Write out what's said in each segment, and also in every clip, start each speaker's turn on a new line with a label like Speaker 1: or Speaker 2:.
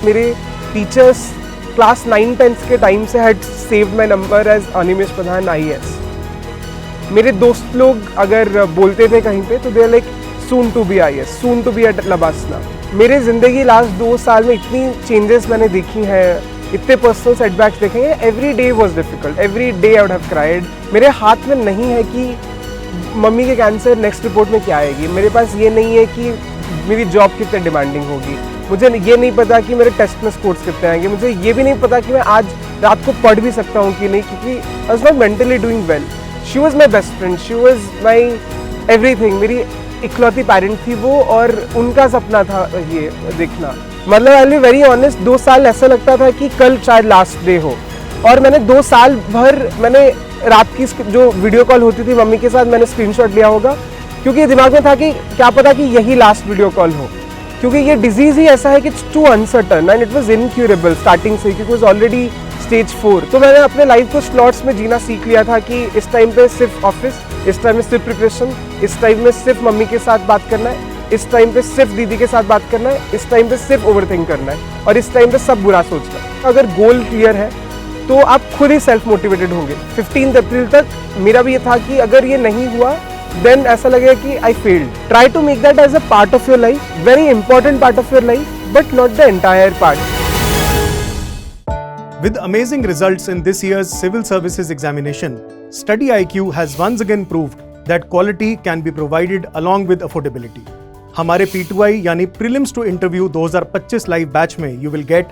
Speaker 1: मेरे teachers class 9-10 के time से had saved my number as Animesh Pradhan IAS। मेरे दोस्त लोग अगर बोलते थे कहीं पे तो they like soon to be IAS, soon to be at LBSNAA. मेरे ज़िंदगी लास्ट 2 साल में इतनी चेंजेस मैंने देखी हैं, इतने पर्सनल सेटबैक्स देखे हैं। Every day was difficult, every day I would have cried. मेरे हाथ में नहीं है कि मम्मी के कैंसर नेक्स्ट रिपोर्ट में क्या आएगी, मेरे पास ये नहीं है कि मेरी जॉब कितने डिमांडिंग होगी, मुझे ये नहीं पता कि मेरे टेस्ट में स्कोर्स कितने आएंगे, मुझे ये भी नहीं पता कि मैं आज रात को पढ़ भी सकता हूँ कि नहीं, क्योंकि I was not mentally doing well. She was my best friend, she was my everything. मेरी इकलौती पेरेंट थी वो, और उनका सपना था ये देखना। मतलब I will be very honest, 2 साल ऐसा लगता था कि कल शायद लास्ट डे हो, और मैंने 2 साल भर मैंने रात की जो वीडियो कॉल होती थी मम्मी के साथ, मैंने स्क्रीनशॉट लिया होगा, क्योंकि दिमाग में था कि क्या पता कि यही लास्ट वीडियो कॉल हो, क्योंकि ये डिजीज़ ही ऐसा है कि it's too uncertain and it was incurable starting से, क्योंकि इट वाज ऑलरेडी स्टेज 4। तो मैंने अपने लाइफ को स्लॉट्स में जीना सीख लिया था कि इस टाइम पे सिर्फ ऑफिस, इस टाइम में सिर्फ प्रिपरेशन, इस टाइम में सिर्फ मम्मी के साथ बात करना है, इस टाइम पे सिर्फ दीदी के साथ बात करना है, इस टाइम पे सिर्फ ओवरथिंक करना है, और इस टाइम पे सब बुरा सोचना है। अगर गोल क्लियर है तो आप खुद ही सेल्फ मोटिवेटेड होंगे। 15 अप्रैल तक मेरा भी ये था कि अगर ये नहीं हुआ देन ऐसा लगेगा कि I failed. Try to make that as a part of your life, very important part of your life, but not the entire part.
Speaker 2: With amazing results in this year's Civil Services examination, Study IQ has once again proved that quality can be provided along with affordability. हमारे P2I यानी Prelims to Interview 2025 live batch में you will get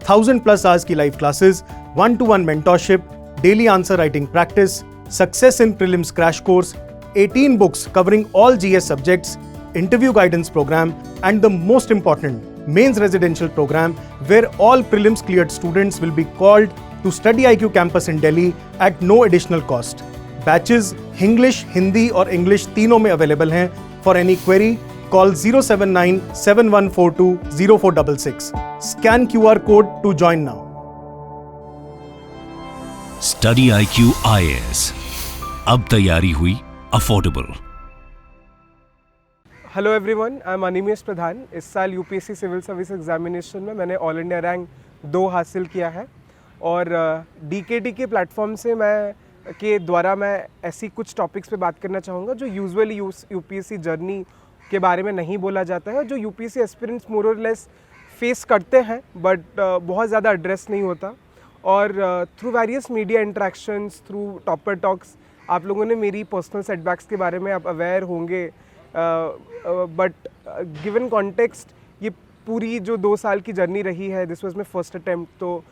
Speaker 2: 1000+ hours की live classes, 1-to-1 mentorship, daily answer writing practice, success in prelims crash course, 18 books covering all GS subjects, interview guidance program, and the most important, mains residential program where all prelims cleared students will be called to Study IQ campus in Delhi at no additional cost. Batches English, Hindi और English तीनों में available हैं. For any query, call 079-7142-0466. Scan QR code to join now.
Speaker 3: Study IQ IAS, अब तैयारी हुई affordable.
Speaker 1: Hello everyone, I am Animesh Pradhan. इस साल UPSC civil service examination में मैंने ऑल इंडिया रैंक 2 हासिल किया है, और डीकेडी के प्लेटफॉर्म से के द्वारा मैं ऐसी कुछ टॉपिक्स पे बात करना चाहूँगा जो यूजुअली यूपीएससी जर्नी के बारे में नहीं बोला जाता है, जो यूपीएससी एस्पिरेंट्स मोर और लेस फेस करते हैं बट बहुत ज़्यादा एड्रेस नहीं होता। और through various media interactions, through topper talks, आप लोगों ने मेरी पर्सनल सेटबैक्स के बारे में आप अवेयर होंगे। बट गिवन कॉन्टेक्स्ट, ये पूरी जो 2 साल की जर्नी रही है, this was my first attempt, तो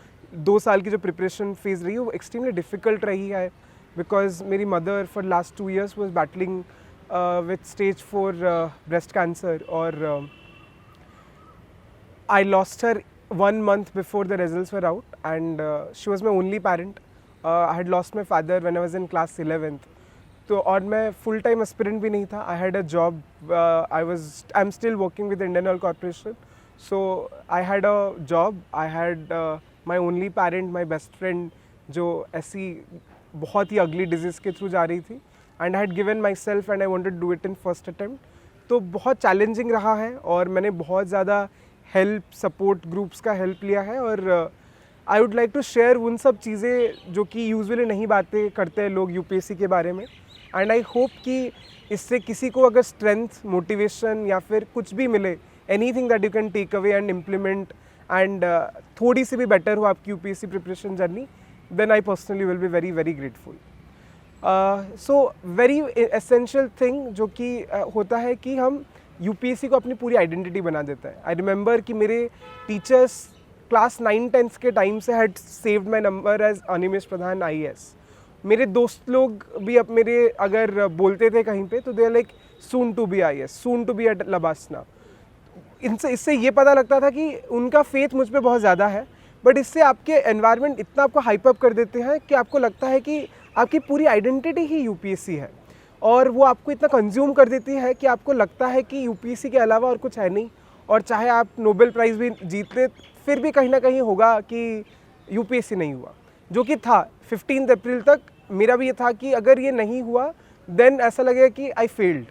Speaker 1: 2 साल की जो प्रिपरेशन फेज रही है वो एक्सट्रीमली डिफ़िकल्ट रही है, बिकॉज मेरी mother for last 2 years was battling with stage 4 breast cancer, और I lost her 1 month before the results were out, and she was my only parent. I had lost my father when I was in class 11th. तो और मैं full time aspirant भी नहीं था। आई had a job, I am still working with Indian oil corporation, so I had a job, I had my only parent, my best friend, जो ऐसी बहुत ही अगली डिजीज़ के थ्रू जा रही थी, and I had given myself and I wanted do it in first attempt. तो बहुत चैलेंजिंग रहा है, और मैंने बहुत ज़्यादा हेल्प, सपोर्ट ग्रुप्स का हेल्प लिया है, और I would like to share उन सब चीज़ें जो कि यूजुअली नहीं बातें करते हैं लोग यूपीएससी के बारे में। एंड आई होप कि इससे किसी को अगर स्ट्रेंथ, मोटिवेशन या फिर कुछ भी मिले, anything that you can take away and implement, and थोड़ी सी भी बेटर हो आपकी UPSC preparation journey, then I personally will be very very grateful. So very essential thing जो कि होता है कि हम यूपीएससी को अपनी पूरी आइडेंटिटी बना देता है। आई रिमेंबर कि मेरे टीचर्स क्लास 9-10 के टाइम से had saved my number as Animesh Pradhan IAS। मेरे दोस्त लोग भी अब मेरे अगर बोलते थे कहीं पे तो they like soon to be IAS, soon to be at LBSNAA. इससे ये पता लगता था कि उनका फेथ मुझ पे बहुत ज़्यादा है, बट इससे आपके एनवायरनमेंट इतना आपको हाइप अप कर देते हैं कि आपको लगता है कि आपकी पूरी आइडेंटिटी ही यूपीएससी है, और वो आपको इतना कंज्यूम कर देती है कि आपको लगता है कि यूपीएससी के अलावा और कुछ है नहीं, और चाहे आप नोबेल प्राइज़ भी जीत ले फिर भी कहीं ना कहीं होगा कि यूपीएससी नहीं हुआ, जो कि था। 15 अप्रैल तक मेरा भी ये था कि अगर ये नहीं हुआ देन ऐसा लगेगा कि आई फेल्ड।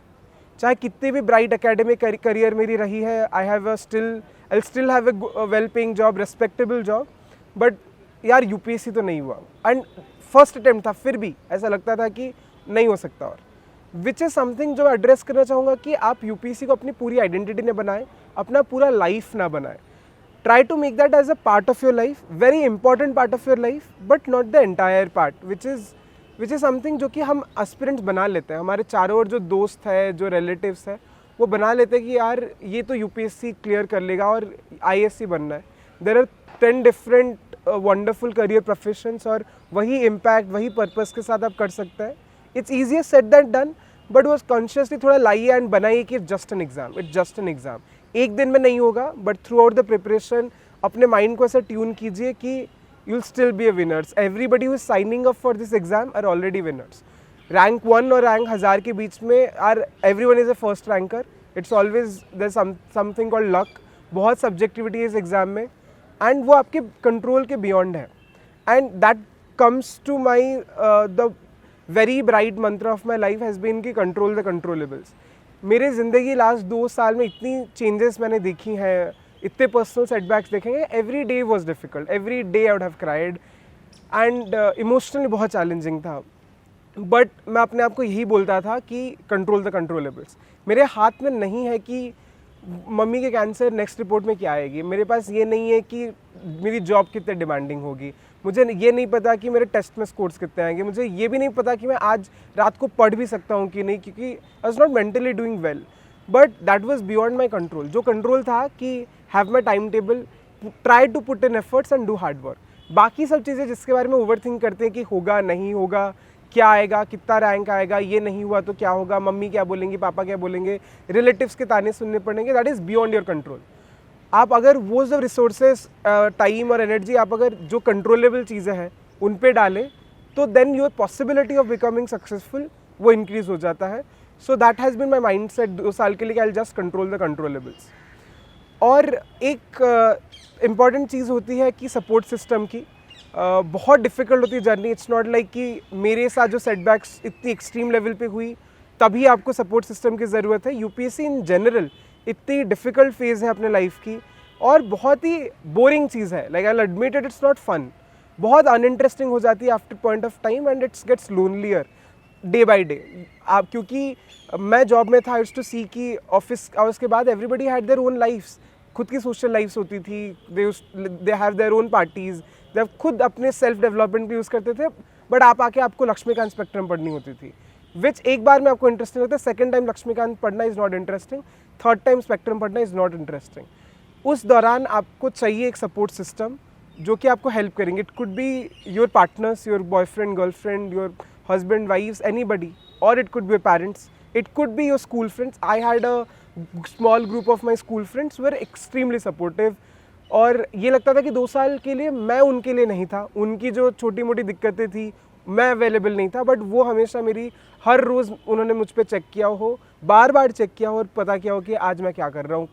Speaker 1: चाहे कितनी भी ब्राइट एकेडमिक करियर मेरी रही है, I have a still I still have a well paying job, respectable job, but यार यूपीएससी तो नहीं हुआ। एंड फर्स्ट अटेम्प्ट था, फिर भी ऐसा लगता था कि नहीं हो सकता। और विच इज़ समथिंग जो मैं एड्रेस करना चाहूँगा कि आप यूपीएससी को अपनी पूरी आइडेंटिटी न बनाएं, अपना पूरा लाइफ ना बनाएं। Try to make that as a part of your life, very important part of your life, but not the entire part, which is something जो कि हम एस्पिरेंट्स बना लेते हैं। हमारे चारों ओर जो दोस्त है, जो रिलेटिव्स है, वो बना लेते हैं कि यार ये तो यूपीएससी क्लियर कर लेगा और आईएएससी बनना है। There are 10 different wonderful career professions, और वही इम्पैक्ट, वही पर्पस के साथ आप कर सकते हैं। It's easier said than done, but वो कॉन्शियसली थोड़ा लाइए एंड बनाइए कि just an exam, it's just an exam. एक दिन में नहीं होगा, but throughout the preparation अपने माइंड को ऐसा ट्यून कीजिए कि you will still be a winners. Everybody who is signing up for this exam are already winners. Rank 1 और रैंक 1000 के बीच में are everyone is a first ranker. It's always there something called luck. बहुत subjectivity है इस exam में, and वो आपके कंट्रोल के बियॉन्ड है। And that comes to my the very bright mantra of my life has been कि control the controllables. मेरे ज़िंदगी लास्ट 2 साल में इतनी चेंजेस मैंने देखी हैं, इतने पर्सनल सेटबैक्स देखेंगे। Every day was difficult, every day I would have cried, and emotionally बहुत चैलेंजिंग था। बट मैं अपने आप को यही बोलता था कि कंट्रोल द कंट्रोलेबल्स। मेरे हाथ में नहीं है कि मम्मी के कैंसर नेक्स्ट रिपोर्ट में क्या आएगी, मेरे पास ये नहीं है कि मेरी जॉब कितने डिमांडिंग होगी, मुझे ये नहीं पता कि मेरे टेस्ट में स्कोर्स कितने आएंगे, मुझे ये भी नहीं पता कि मैं आज रात को पढ़ भी सकता हूँ कि नहीं, क्योंकि I was not mentally doing well. But that was beyond my control. जो कंट्रोल था कि have my time table, try to put in efforts and do hard work. बाकी सब चीज़ें जिसके बारे में ओवर थिंक करते हैं कि होगा नहीं होगा, क्या आएगा, कितना रैंक आएगा, ये नहीं हुआ तो क्या होगा, मम्मी क्या बोलेंगी, पापा क्या बोलेंगे, रिलेटिव्स के ताने सुनने पड़ेंगे, that is beyond your control. आप अगर वो सब रिसोर्सेज, टाइम और एनर्जी आप अगर जो कंट्रोलेबल चीज़ें हैं उन पे डालें, तो then your possibility of becoming successful वो इंक्रीज़ हो जाता है। So that has been my mindset 2 साल के लिए, I will just control the controllables. और एक इम्पॉर्टेंट चीज़ होती है कि सपोर्ट सिस्टम की। बहुत डिफ़िकल्ट होती है जर्नी। इट्स नॉट लाइक कि मेरे साथ जो सेटबैक्स इतनी एक्सट्रीम लेवल पे हुई तभी आपको सपोर्ट सिस्टम की ज़रूरत है। यूपीएससी इन जनरल इतनी डिफ़िकल्ट फेज़ है अपने लाइफ की, और बहुत ही बोरिंग चीज़ है। Like I will admit it, it's not fun. बहुत अनइंटरेस्टिंग हो जाती है after point of time, and it's gets lonelier day by day. आप, क्योंकि मैं जॉब में था, इट्स टू सी कि ऑफिस आवर्स के बाद everybody had their own lifes, खुद की सोशल लाइफ्स होती थी। They have their own parties, जब खुद अपने सेल्फ डेवलपमेंट भी यूज़ करते थे। बट आप आके आपको लक्ष्मीकांत स्पेक्ट्रम पढ़नी होती थी, विच एक बार में आपको इंटरेस्टिंग लगता है, सेकंड टाइम लक्ष्मीकांत पढ़ना is not interesting, third time spectrum पढ़ना इज़ नॉट इंटरेस्टिंग। उस दौरान आपको चाहिए एक सपोर्ट सिस्टम जो कि आपको हेल्प करेंगे। It could be your partners, your boyfriend, girlfriend, your husband, wives, anybody, or it could be your parents, it could be your school friends. I had a small group of my school friends who were extremely supportive, और ये लगता था कि 2 साल के लिए मैं उनके लिए नहीं था। उनकी जो छोटी मोटी दिक्कतें थी मैं अवेलेबल नहीं था, बट वो हमेशा मेरी हर रोज़ उन्होंने मुझ पर चेक किया हो, बार बार चेक किया हो और पता किया हो कि आज मैं क्या कर रहा हूँ,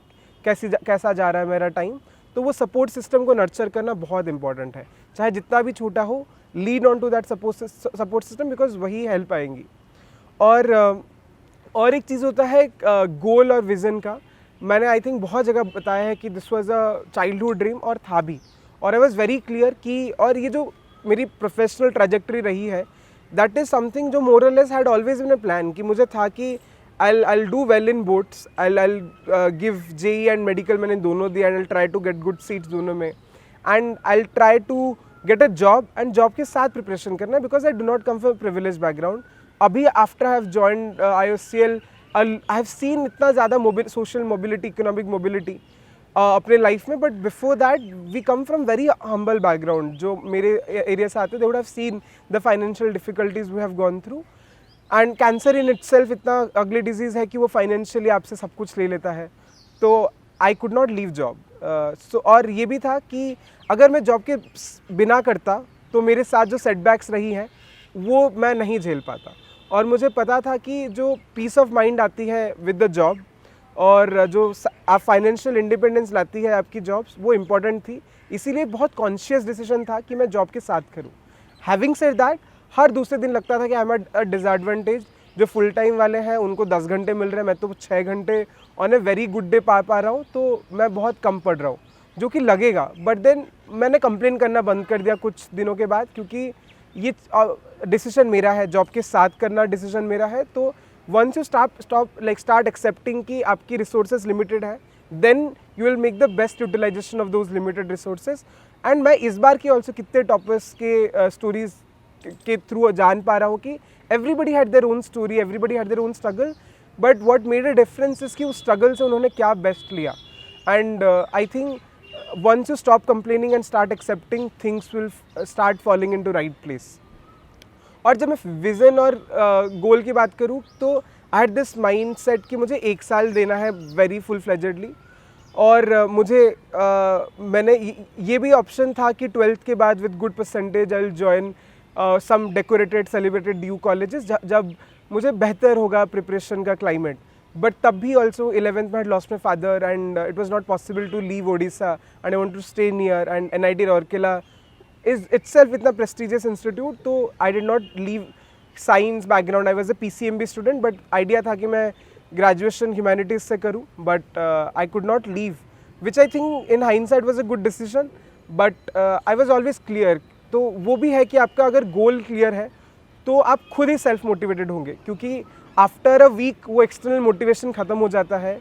Speaker 1: कैसा जा रहा है मेरा टाइम। तो वो सपोर्ट सिस्टम को नर्चर करना बहुत इंपॉर्टेंट है, चाहे जितना भी छोटा हो। Lead on to that support system, because वही हेल्प आएंगी। और एक चीज़ होता है गोल और विज़न का। मैंने आई थिंक बहुत जगह बताया है कि this was a childhood dream, और था भी, और आई वाज वेरी क्लियर कि, और ये जो मेरी प्रोफेशनल ट्रैजेक्टरी रही है, दैट इज़ समथिंग जो मोर और less had always been a plan, कि मुझे था कि I'll do well in boats, I'll give JEE and medical मैंने दोनों दिया, and I'll try to get good seats दोनों में, and I'll try to get a job, and job के साथ प्रिपरेशन करना, because I do not come from a privileged background. अभी after I have joined IOCL, I have seen इतना ज़्यादा social mobility, economic mobility अपने life में, but before that we come from very humble background. जो मेरे area से आते, they would have seen the financial difficulties we have gone through, and cancer in itself इतना ugly disease है कि वो फाइनेंशियली आपसे सब कुछ ले लेता है। तो I could not leave job. और ये भी था कि अगर मैं जॉब के बिना करता तो मेरे साथ जो सेटबैक्स रही हैं वो मैं नहीं झेल पाता। और मुझे पता था कि जो पीस ऑफ माइंड आती है विद द जॉब, और जो आप फाइनेंशियल इंडिपेंडेंस लाती है आपकी जॉब्स, वो इम्पॉर्टेंट थी। इसीलिए बहुत कॉन्शियस डिसीजन था कि मैं जॉब के साथ करूँ। हैविंग सेड दैट, हर दूसरे दिन लगता था कि I M at a disadvantage. जो फुल टाइम वाले हैं उनको 10 घंटे मिल रहे हैं, मैं तो 6 घंटे on a very good day पा रहा हूँ, तो मैं बहुत कम पढ़ रहा हूँ, जो कि लगेगा। बट देन मैंने कंप्लेन करना बंद कर दिया कुछ दिनों के बाद, क्योंकि ये डिसीजन मेरा है, जॉब के साथ करना डिसीजन मेरा है। तो वंस यू स्टार्ट एक्सेप्टिंग कि आपकी रिसोर्सेज लिमिटेड है, then you will make the best utilization of those limited resources. And मैं इस बार की ऑल्सो कितने टॉपर्स के स्टोरीज के थ्रू जान पा रहा हूँ कि everybody had their own story, everybody had their own struggle, but what made a difference is कि उस स्ट्रगल से उन्होंने क्या बेस्ट लिया। And I think once you stop complaining and start accepting, things will start falling into right place. और जब मैं vision और गोल की बात करूँ तो I had this mind set कि मुझे 1 साल देना है वेरी फुल फ्लेजेडली। और मुझे मैंने ये भी ऑप्शन था कि 12th के बाद with good percentage I will join some decorated celebrated DU colleges, जब मुझे बेहतर होगा प्रिपरेशन का क्लाइमेट। But तब भी also 11th में I had lost my father and it was not possible to leave Odisha and I wanted to stay near, and NIT Rourkela is itself इतना prestigious institute, तो I did not leave science background. I was a PCMB student, but idea था कि मैं graduation humanities से करूँ, but I could not leave, which I think in hindsight was a good decision, but I was always clear. तो वो भी है कि आपका अगर goal clear है तो आप खुद ही सेल्फ मोटिवेटेड होंगे, क्योंकि आफ्टर अ वीक वो एक्सटर्नल मोटिवेशन ख़त्म हो जाता है।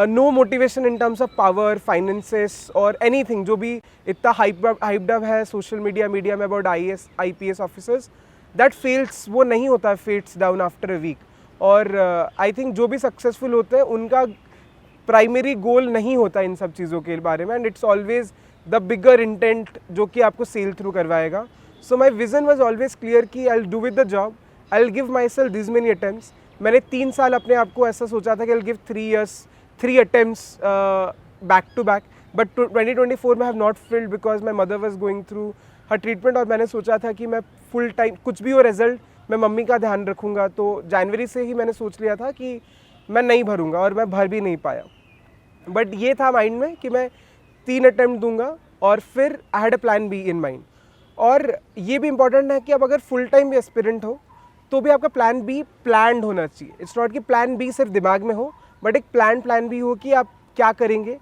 Speaker 1: No motivation in terms of power, finances और एनीथिंग जो भी इतना हाइप्ड अप है सोशल मीडिया में about IPS officers, that fails, वो नहीं होता है, fades down after a week. और आई थिंक जो भी सक्सेसफुल होते हैं उनका प्राइमरी गोल नहीं होता इन सब चीज़ों के बारे में, and it's always the bigger intent जो कि आपको सेल थ्रू करवाएगा। So my vision was always clear कि I will do with the job, I will give myself this many attempts. मैंने 3 साल अपने आप को ऐसा सोचा था कि I will give 3 attempts back to back, but 2024 में have not filled because my mother was going through her treatment. और मैंने सोचा था कि मैं फुल टाइम कुछ भी हो रिजल्ट मैं मम्मी का ध्यान रखूँगा, तो जनवरी से ही मैंने सोच लिया था कि मैं नहीं भरूँगा, और मैं भर भी नहीं पाया। बट ये था माइंड में कि मैं 3 अटेम्प्ट दूंगा, और फिर आई had a plan be in mind. और ये भी इंपॉर्टेंट है कि अब अगर फुल टाइम भी एस्पिरेंट हो तो भी आपका प्लान बी प्लान्ड होना चाहिए। इट्स नॉट कि प्लान बी सिर्फ दिमाग में हो, बट एक प्लान बी हो कि आप क्या करेंगे,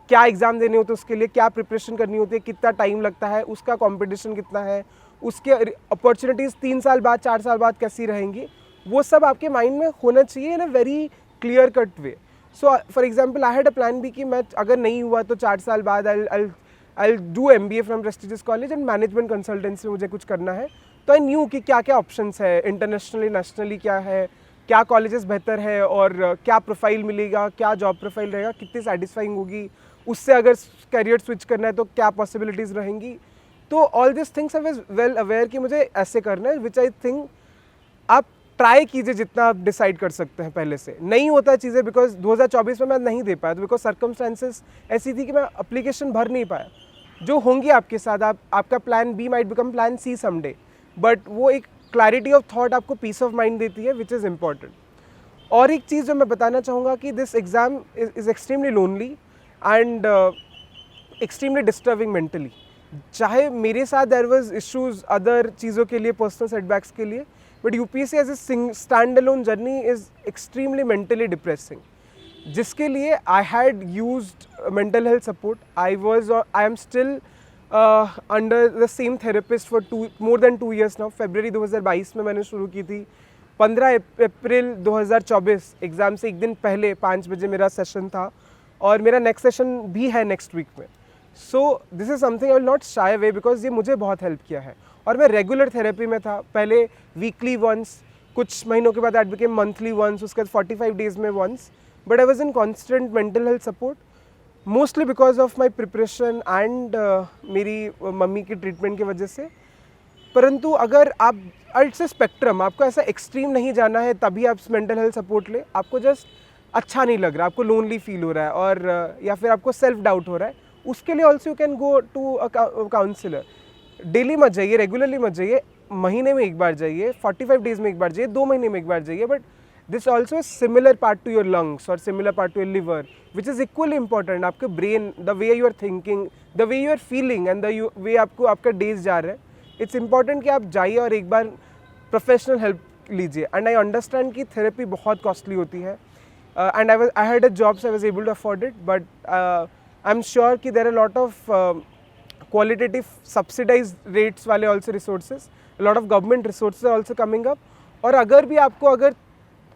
Speaker 1: क्या एग्ज़ाम देने होते हैं उसके लिए, क्या प्रिपरेशन करनी होती है, कितना टाइम लगता है, उसका कंपटीशन कितना है, उसके अपॉर्चुनिटीज़ 3 साल बाद 4 साल बाद कैसी रहेंगी, वो सब आपके माइंड में होना चाहिए in a very clear cut way. So for example I had a plan B कि मैं अगर नहीं हुआ तो 4 साल बाद I do MBA from prestigious college and management consultancy में मुझे कुछ करना है। तो आई न्यू कि क्या क्या ऑप्शंस है, इंटरनेशनली नेशनली क्या है, क्या कॉलेजेस बेहतर है, और क्या प्रोफाइल मिलेगा, क्या जॉब प्रोफाइल रहेगा, कितनी सेटिस्फाइंग होगी, उससे अगर करियर स्विच करना है तो क्या पॉसिबिलिटीज़ रहेंगी। तो all this things I was well aware कि मुझे ऐसे करना है, विच आई थिंक आप ट्राई कीजिए जितना आप डिसाइड कर सकते हैं पहले से। नहीं होता चीज़ें, बिकॉज 2024 में मैं नहीं दे पाया, तो बिकॉज सर्कमस्टांसेस ऐसी थी कि मैं एप्लीकेशन भर नहीं पाया। जो होंगी आपके साथ, आपका plan B might become plan C someday, but वो एक क्लैरिटी ऑफ थॉट आपको पीस ऑफ माइंड देती है, विच इज़ इम्पॉर्टेंट। और एक चीज़ जो मैं बताना चाहूँगा कि this exam is extremely lonely and extremely disturbing mentally. चाहे मेरे साथ देयर वाज इश्यूज अदर चीज़ों के लिए, पर्सनल सेटबैक्स के लिए, but UPSC as a stand alone journey is extremely mentally depressing, जिसके लिए I had used mental health support. I am still under the same therapist for more than 2 years now. फरवरी 2022 में मैंने शुरू की थी। 15 अप्रैल 2024 एग्ज़ाम से एक दिन पहले 5 बजे मेरा सेशन था, और मेरा नेक्स्ट सेशन भी है नेक्स्ट वीक में। So this is something I will not shy away, because ये मुझे बहुत हेल्प किया है। और मैं रेगुलर थेरेपी में था, पहले वीकली वंस, कुछ महीनों के बाद दैट बिकेम मंथली वंस, उसके बाद 45 डेज़ में once, but I was in constant mental health support, mostly because of my preparation and मेरी मम्मी की ट्रीटमेंट की वजह से। परंतु अगर आप इट्स ए स्पेक्ट्रम, आपको ऐसा एक्सट्रीम नहीं जाना है तभी आप मेंटल हेल्थ सपोर्ट ले। आपको जस्ट अच्छा नहीं लग रहा, आपको लोनली फील हो रहा है, और या फिर आपको सेल्फ डाउट हो रहा है, उसके लिए also you can go to a counsellor. Daily मत जाइए, रेगुलरली मत जाइए, महीने में एक बार जाइए, 45 डेज में एक बार जाइए, 2 महीने में एक बार जाइए, but this also similar part to your lungs और similar part to your liver, which is equally important. आपके brain, the way you are thinking, the way you are feeling and the way आपको आपका days जा रहा है, it's important कि आप जाइए और एक बार प्रोफेशनल हेल्प लीजिए. एंड आई अंडरस्टैंड कि थेरेपी बहुत कॉस्टली होती है. And I had a job so I was able to afford it, but I am sure कि there are lot of qualitative subsidized rates वाले also resources, lot of government resources are also coming up. और अगर भी आपको अगर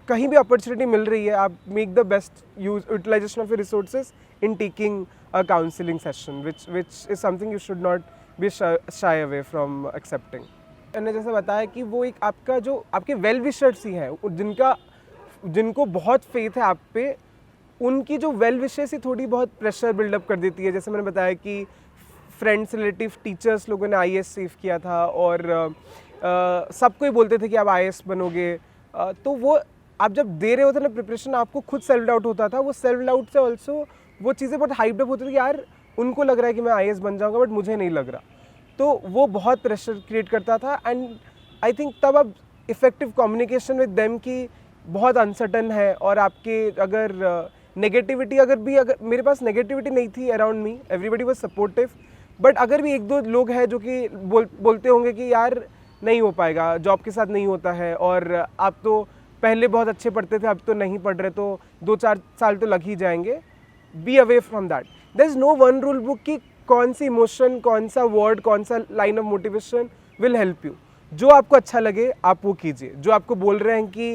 Speaker 1: कहीं भी opportunity मिल रही है, आप make the best utilization of your resources in taking a counselling session, which is something you should not be shy away from accepting. मैंने जैसे बताया कि वो एक आपका जो आपके वेल विशर्स ही हैं, जिनको बहुत फेथ है आप पे, उनकी जो वेल विशेस ही थोड़ी बहुत प्रेशर बिल्डअप कर देती है. जैसे मैंने बताया कि फ्रेंड्स, रिलेटिव, टीचर्स लोगों ने IAS सेव किया था और सबको ही बोलते थे कि आप IAS बनोगे. तो वो आप जब दे रहे होते ना प्रिपरेशन, आपको खुद सेल्फ डाउट होता था. वो सेल्फ डाउट से ऑल्सो वो चीज़ें बहुत हाइप्ड अप होती थी कि यार उनको लग रहा है कि मैं IAS बन जाऊँगा, बट मुझे नहीं लग रहा. तो वो बहुत प्रेशर क्रिएट करता था. एंड आई थिंक तब अब इफ़ेक्टिव कम्युनिकेशन विद देम की बहुत अनसर्टन है. और आपके अगर नेगेटिविटी अगर मेरे पास नेगेटिविटी नहीं थी around me, everybody was supportive. But अगर भी एक दो लोग हैं जो कि बोलते होंगे कि यार नहीं हो पाएगा, जॉब के साथ नहीं होता है, और आप तो पहले बहुत अच्छे पढ़ते थे, अब तो नहीं पढ़ रहे, तो 2-4 साल तो लग ही जाएंगे. Be away from that. There is no one rule book कि कौन सी इमोशन, कौन सा वर्ड, कौन सा line of motivation will help you. जो आपको अच्छा लगे आप वो कीजिए. जो आपको बोल रहे हैं कि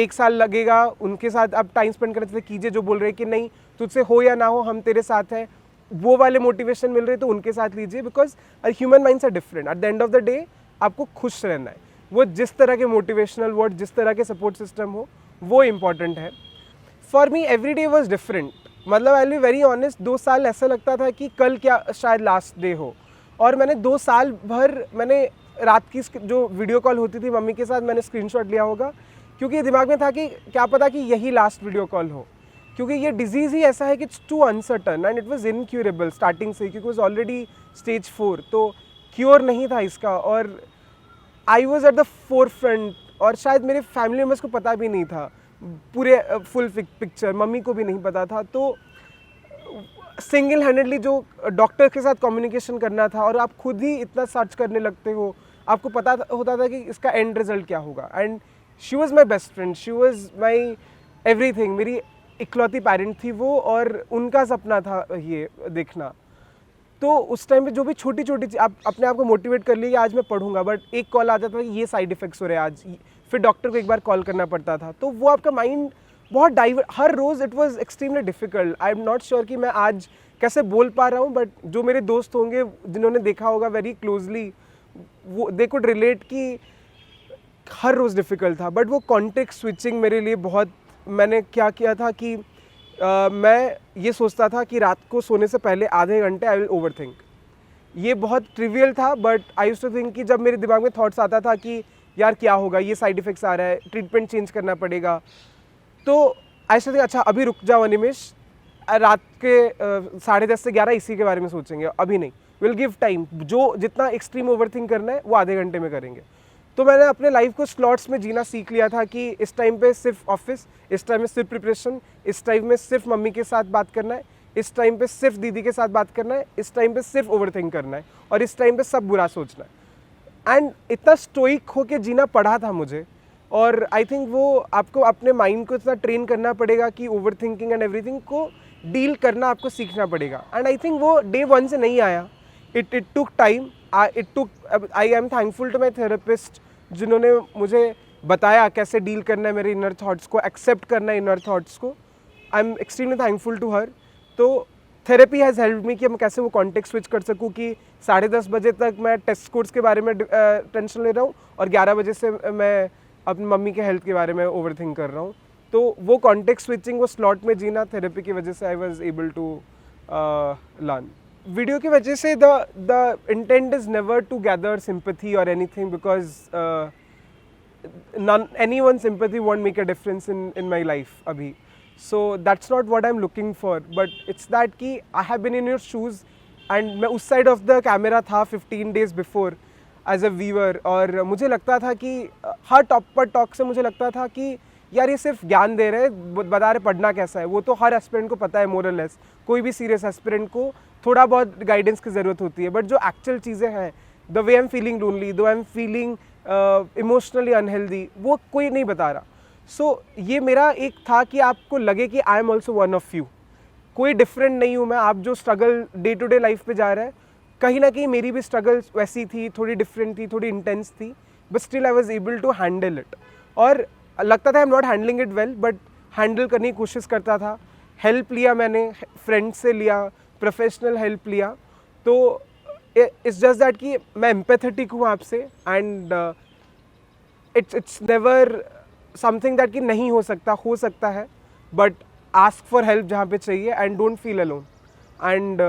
Speaker 1: 1 साल लगेगा, उनके साथ आप टाइम स्पेंड करने से कीजिए. जो बोल रहे हैं कि नहीं तुझसे हो या ना हो हम तेरे साथ हैं, वो वाले मोटिवेशन मिल रहे तो उनके साथ लीजिए. Because human minds are different. At the end of the day आपको खुश रहना है. वो जिस तरह के मोटिवेशनल वर्ड, जिस तरह के सपोर्ट सिस्टम हो, वो इम्पॉर्टेंट है. For me every day was different. मतलब I will be very honest, 2 साल ऐसा लगता था कि कल क्या शायद लास्ट डे हो. और मैंने 2 साल भर मैंने रात की जो वीडियो कॉल होती थी मम्मी के साथ, मैंने स्क्रीनशॉट लिया होगा, क्योंकि दिमाग में था कि क्या पता कि यही लास्ट वीडियो कॉल हो. क्योंकि ये डिजीज़ ही ऐसा है कि it's too uncertain and it was incurable starting से, क्योंकि वाज ऑलरेडी स्टेज 4, तो क्योर नहीं था इसका. और I was at the four front. और शायद मेरे फैमिली मेम्बर्स को पता भी नहीं था पूरे फुल पिक्चर, मम्मी को भी नहीं पता था. तो सिंगल हैंडेडली जो डॉक्टर के साथ कम्युनिकेशन करना था, और आप खुद ही इतना सर्च करने लगते हो, आपको पता होता था कि इसका एंड रिजल्ट क्या होगा. And she was my best friend, she was my everything. मेरी इकलौती पेरेंट थी वो, और उनका सपना था ये देखना. तो उस टाइम पे जो भी छोटी छोटी आप अपने आप को मोटिवेट कर लिए कि आज मैं पढ़ूंगा, बट एक कॉल आ जाता था कि ये साइड इफ़ेक्ट्स हो रहे हैं आज, फिर डॉक्टर को एक बार कॉल करना पड़ता था. तो वो आपका माइंड बहुत डाइवर्ट, हर रोज़ it was extremely difficult. I am not sure कि मैं आज कैसे बोल पा रहा हूँ, बट जो मेरे दोस्त होंगे जिन्होंने देखा होगा वेरी क्लोजली, वो दे कुड रिलेट कि हर रोज़ डिफ़िकल्ट था. बट वो कॉन्टेक्स्ट स्विचिंग मेरे लिए बहुत, मैंने क्या किया था कि मैं ये सोचता था कि रात को सोने से पहले आधे घंटे आई विल ओवर थिंक. ये बहुत ट्रिवियल था, but I used to think कि जब मेरे दिमाग में थॉट्स आता था कि यार क्या होगा, ये साइड इफ़ेक्ट्स आ रहा है, ट्रीटमेंट चेंज करना पड़ेगा, तो आई यूज्ड टू थिंक अच्छा अभी रुक जाओ अनिमेश, रात के 10:30 से 11 इसी के बारे में सोचेंगे, अभी नहीं, विल गिव टाइम. जो जितना एक्सट्रीम ओवर थिंक करना है वो आधे घंटे में करेंगे. तो मैंने अपने लाइफ को स्लॉट्स में जीना सीख लिया था कि इस टाइम पे सिर्फ ऑफिस, इस टाइम में सिर्फ प्रिपरेशन, इस टाइम में सिर्फ मम्मी के साथ बात करना है, इस टाइम पे सिर्फ दीदी के साथ बात करना है, इस टाइम पे सिर्फ ओवरथिंक करना है, और इस टाइम पे सब बुरा सोचना है. एंड इतना स्टोइक होके जीना पड़ा था मुझे. और आई थिंक वो आपको अपने माइंड को इतना ट्रेन करना पड़ेगा कि ओवर थिंकिंग एंड एवरीथिंग को डील करना आपको सीखना पड़ेगा. एंड आई थिंक वो डे 1 से नहीं आया. It took time. I am thankful to my therapist जिन्होंने मुझे बताया कैसे डील करना है मेरे इनर थॉट्स को, एक्सेप्ट करना है इनर थॉट्स को. I am extremely thankful to her. तो थेरेपी हैज़ हेल्प मी कि मैं कैसे वो कॉन्टेक्स्ट स्विच कर सकूँ कि 10:30 बजे तक मैं टेस्ट स्कोर्स के बारे में टेंशन ले रहा हूँ, और 11 बजे से मैं अपनी मम्मी के हेल्थ के बारे में ओवर थिंक कर रहा हूँ. तो वो कॉन्टेक्स्ट स्विचिंग, वो स्लॉट में जीना थेरेपी की वजह से I was able to learn. Video की वजह से the intent is never to gather sympathy और anything, because anyone's sympathy won't make a difference in my life abhi. So that's not what I'm looking for, but it's that कि I have been in your shoes and मैं उस side of the camera था 15 days before as a viewer. और मुझे लगता था कि हर talk से मुझे लगता था कि यार ये सिर्फ ज्ञान दे रहे हैं, बता रहे पढ़ना कैसा है. वो तो हर एस्पिरेंट को पता है मोर और लेस. कोई भी सीरियस एस्पिरेंट को थोड़ा बहुत गाइडेंस की ज़रूरत होती है. बट जो एक्चुअल चीज़ें हैं, the way I am feeling lonely, though I am feeling emotionally unhealthy, वो कोई नहीं बता रहा. सो ये मेरा एक था कि आपको लगे कि I am also one of you, कोई डिफरेंट नहीं हूँ मैं. आप जो struggle day to day life पे जा रहे हैं, कहीं ना कहीं मेरी भी स्ट्रगल वैसी थी, थोड़ी डिफरेंट थी, थोड़ी इंटेंस थी, but still I was able to handle it. और लगता था I am not handling it well, but handle करने की कोशिश करता था. हेल्प लिया मैंने, फ्रेंड से लिया, प्रोफेशनल हेल्प लिया. तो इट्स जस्ट दैट कि मैं एम्पैथेटिक हूँ आपसे, and it's never something that कि नहीं हो सकता है, बट आस्क फॉर हेल्प जहाँ पे चाहिए and don't feel alone. And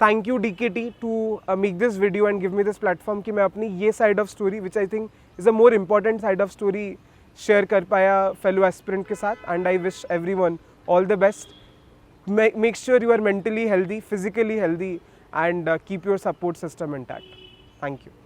Speaker 1: thank you DKT to make this video and give me this platform कि मैं अपनी ये side of story, which I think is a more important side of story, share कर पाया fellow aspirant के साथ. And I wish everyone all the best. Make sure you are mentally healthy, physically healthy, and keep your support system intact. Thank you.